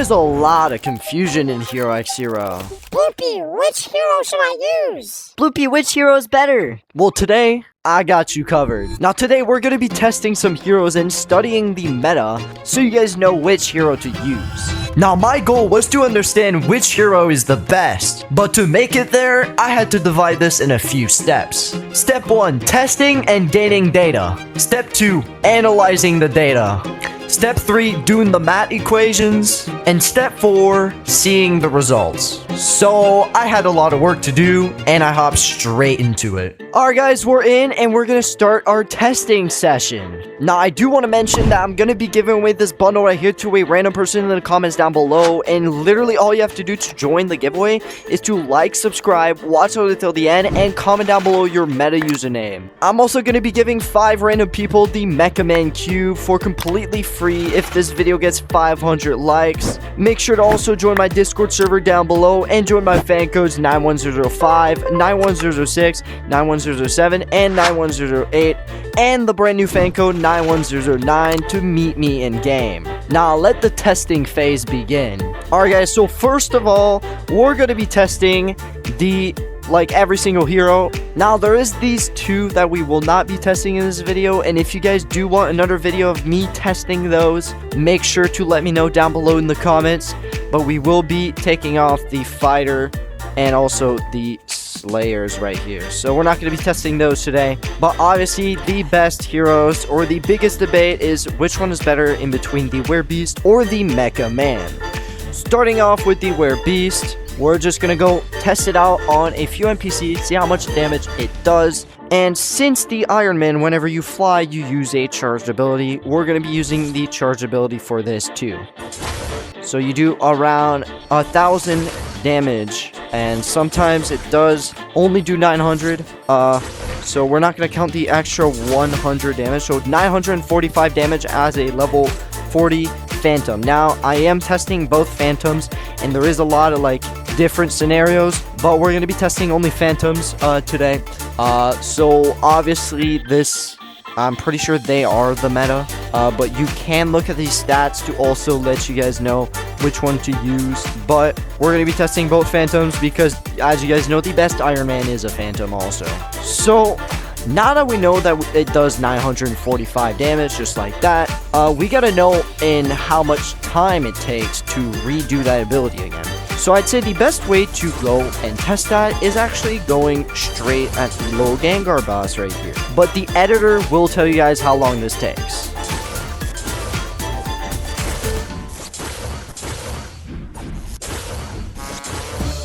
is a lot of confusion in HeroXHero. Bloopy, which hero should I use? Bloopy, which hero is better? Well, today, I got you covered. Now, today, we're gonna be testing some heroes and studying the meta so you guys know which hero to use. Now, my goal was to understand which hero is the best, but to make it there, I had to divide this in a few steps. Step 1, testing and gaining data. Step 2, analyzing the data. Step 3, doing the math equations. And step 4, seeing the results. So, I had a lot of work to do, and I hopped straight into it. Alright guys, we're in, and we're gonna start our testing session. Now, I do want to mention that I'm gonna be giving away this bundle right here to a random person in the comments down below, and literally all you have to do to join the giveaway is to like, subscribe, watch it until the end, and comment down below your meta username. I'm also gonna be giving 5 random people the Mecha Man cube for completely free if this video gets 500 likes. Make sure to also join my Discord server down below and join my fan codes 91005, 91006, 91007, and 91008, and the brand new fan code 91009 to meet me in game. Now let the testing phase begin. Alright guys, so first of all, we're going to be testing every single hero. Now there is these 2 that we will not be testing in this video, and if you guys do want another video of me testing those, make sure to let me know down below in the comments. But we will be taking off the fighter and also the slayers right here, so we're not going to be testing those today. But obviously the best heroes, or the biggest debate, is which one is better in between the Werebeast or the Mecha Man. Starting off with the Werebeast, we're just gonna go test it out on a few NPCs, see how much damage it does. And since the Iron Man, whenever you fly, you use a charged ability, we're gonna be using the charged ability for this too. So you do around 1,000 damage, and sometimes it does only do 900. So we're not gonna count the extra 100 damage. So 945 damage as a level 40 Phantom. Now I am testing both Phantoms, and there is a lot of different scenarios, but we're going to be testing only Phantoms today. So obviously this, I'm pretty sure they are the meta, but you can look at these stats to also let you guys know which one to use. But we're going to be testing both Phantoms because, as you guys know, the best Iron Man is a Phantom also. So now that we know that it does 945 damage just like that, we gotta know in how much time it takes to redo that ability again. So I'd say the best way to go and test that is actually going straight at the low Gengar boss right here. But the editor will tell you guys how long this takes.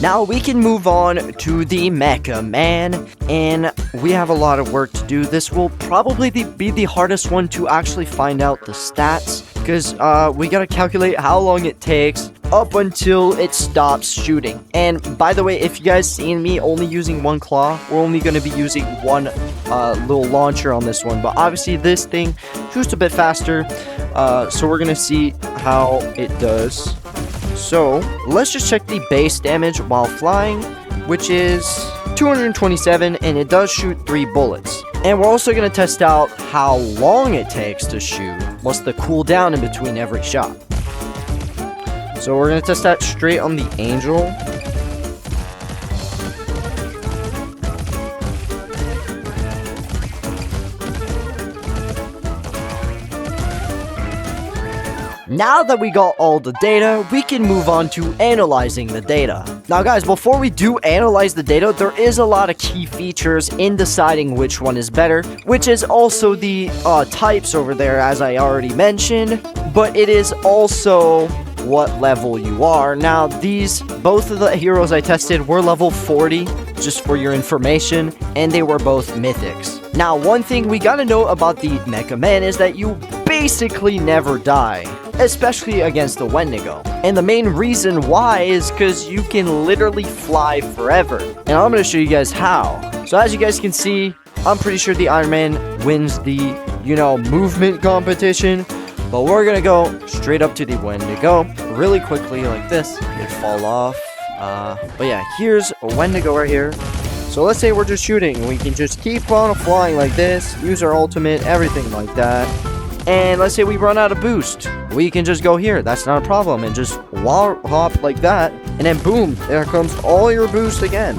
Now we can move on to the Mecha Man, and we have a lot of work to do. This will probably be the hardest one to actually find out the stats, because we gotta calculate how long it takes up until it stops shooting. And by the way, if you guys seen me only using 1 claw, we're only gonna be using 1 little launcher on this one. But obviously this thing shoots a bit faster, so we're gonna see how it does. So, let's just check the base damage while flying, which is 227, and it does shoot 3 bullets. And we're also going to test out how long it takes to shoot. What's the cooldown in between every shot? So we're going to test that straight on the Angel. Now that we got all the data, we can move on to analyzing the data. Now guys, before we do analyze the data, there is a lot of key features in deciding which one is better, which is also the types over there, as I already mentioned, but it is also what level you are. Now both of the heroes I tested were level 40, just for your information, and they were both mythics. Now one thing we gotta know about the Mecha Man is that you basically never die, especially against the Wendigo. And the main reason why is because you can literally fly forever. And I'm going to show you guys how. So as you guys can see, I'm pretty sure the Iron Man wins the, movement competition. But we're going to go straight up to the Wendigo really quickly like this. It'd fall off. But yeah, here's a Wendigo right here. So let's say we're just shooting. We can just keep on flying like this, use our ultimate, everything like that. And let's say we run out of boost. We can just go here. That's not a problem. And just wall hop like that. And then boom, there comes all your boost again.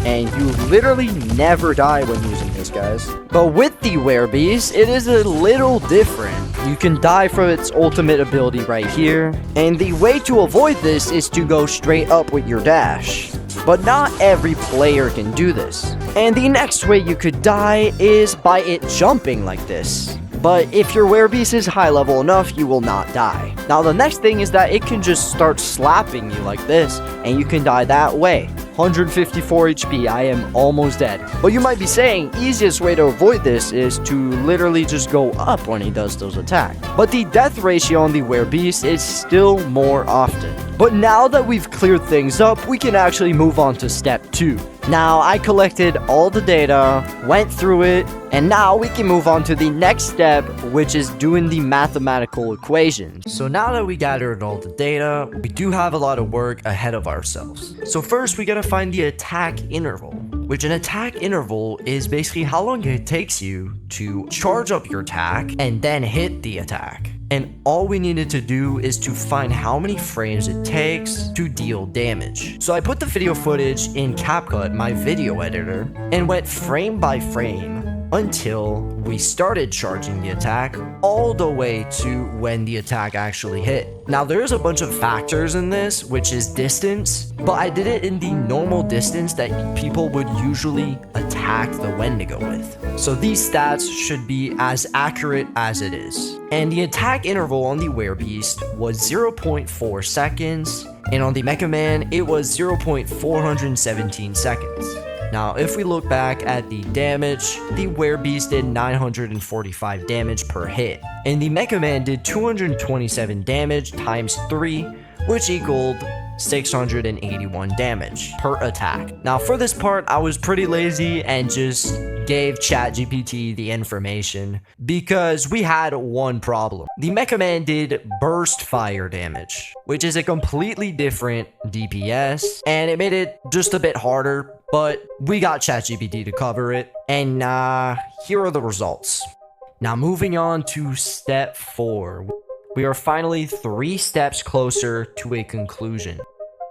And you literally never die when using this, guys. But with the Werebeast, it is a little different. You can die from its ultimate ability right here. And the way to avoid this is to go straight up with your dash. But not every player can do this. And the next way you could die is by it jumping like this. But if your Werebeast is high level enough, you will not die. Now the next thing is that it can just start slapping you like this, and you can die that way. 154 HP, I am almost dead. But you might be saying, easiest way to avoid this is to literally just go up when he does those attacks. But the death ratio on the Werebeast is still more often. But now that we've cleared things up, we can actually move on to step 2. Now, I collected all the data, went through it, and now we can move on to the next step, which is doing the mathematical equations. So now that we gathered all the data, we do have a lot of work ahead of ourselves. So first, we gotta find the attack interval, which an attack interval is basically how long it takes you to charge up your attack and then hit the attack. And all we needed to do is to find how many frames it takes to deal damage. So I put the video footage in CapCut, my video editor, and went frame by frame until we started charging the attack all the way to when the attack actually hit. Now there's a bunch of factors in this, which is distance, but I did it in the normal distance that people would usually attack the Wendigo with. So these stats should be as accurate as it is. And the attack interval on the Werebeast was 0.4 seconds, and on the Mecha Man, it was 0.417 seconds. Now, if we look back at the damage, the Werebeast did 945 damage per hit, and the Mecha Man did 227 damage times 3, which equaled 681 damage per attack. Now, for this part, I was pretty lazy and just gave ChatGPT the information because we had one problem. The Mecha Man did burst fire damage, which is a completely different DPS, and it made it just a bit harder, but we got ChatGPT to cover it, and here are the results. Now, moving on to step 4. We are finally 3 steps closer to a conclusion.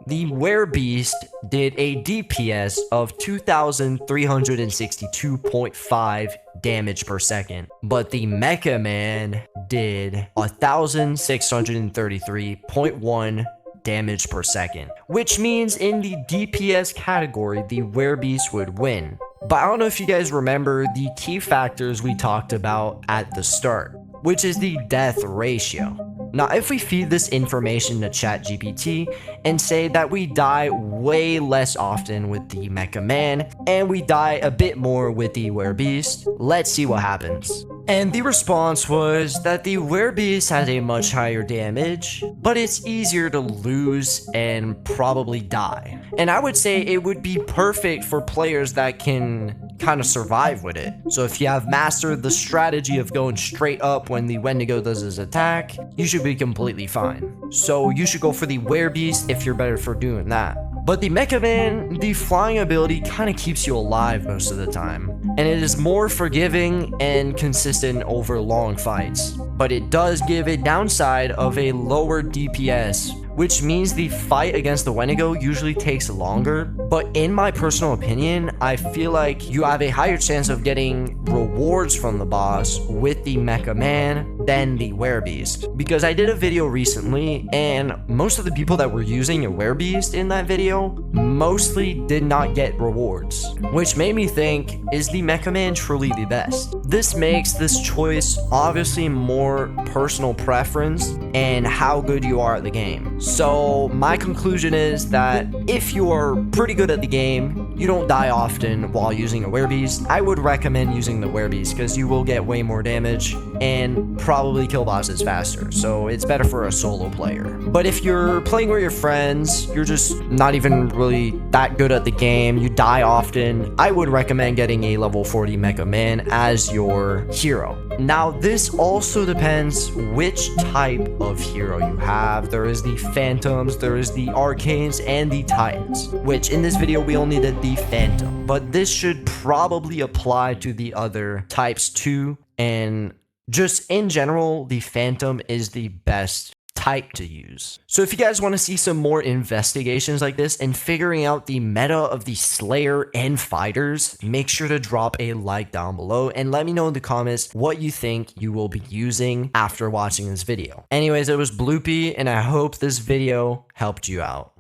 The Werebeast did a DPS of 2,362.5 damage per second, but the Mecha Man did 1,633.1 damage per second, which means in the DPS category, the Werebeast would win. But I don't know if you guys remember the key factors we talked about at the start, which is the death ratio. Now, if we feed this information to ChatGPT and say that we die way less often with the Mecha Man and we die a bit more with the Werebeast, let's see what happens. And the response was that the Werebeast has a much higher damage, but it's easier to lose and probably die. And I would say it would be perfect for players that can kind of survive with it. So if you have mastered the strategy of going straight up when the Wendigo does his attack, you should be completely fine. So you should go for the Werebeast if you're better for doing that. But the Mecha Man, the flying ability kind of keeps you alive most of the time, and it is more forgiving and consistent over long fights. But it does give a downside of a lower DPS, which means the fight against the Wendigo usually takes longer. But in my personal opinion, I feel like you have a higher chance of getting rewards from the boss with the Mecha Man than the Werebeast. Because I did a video recently, and most of the people that were using a Werebeast in that video mostly did not get rewards, which made me think, is the Mecha Man truly the best? This makes this choice obviously more personal preference and how good you are at the game. So my conclusion is that if you are pretty good at the game, you don't die often while using a Werebeast, I would recommend using the Werebeast because you will get way more damage and probably kill bosses faster. So it's better for a solo player. But if you're playing with your friends, you're just not even really that good at the game, you die often, I would recommend getting a level 40 Mecha Man as your hero. Now, this also depends which type of hero you have. There is the Phantoms, there is the Arcanes, and the Titans, which in this video we only did the Phantom, but this should probably apply to the other types too, and Just in general, the Phantom is the best type to use. So if you guys want to see some more investigations like this and figuring out the meta of the Slayer and fighters, make sure to drop a like down below and let me know in the comments what you think you will be using after watching this video. Anyways, it was Bloopy and I hope this video helped you out.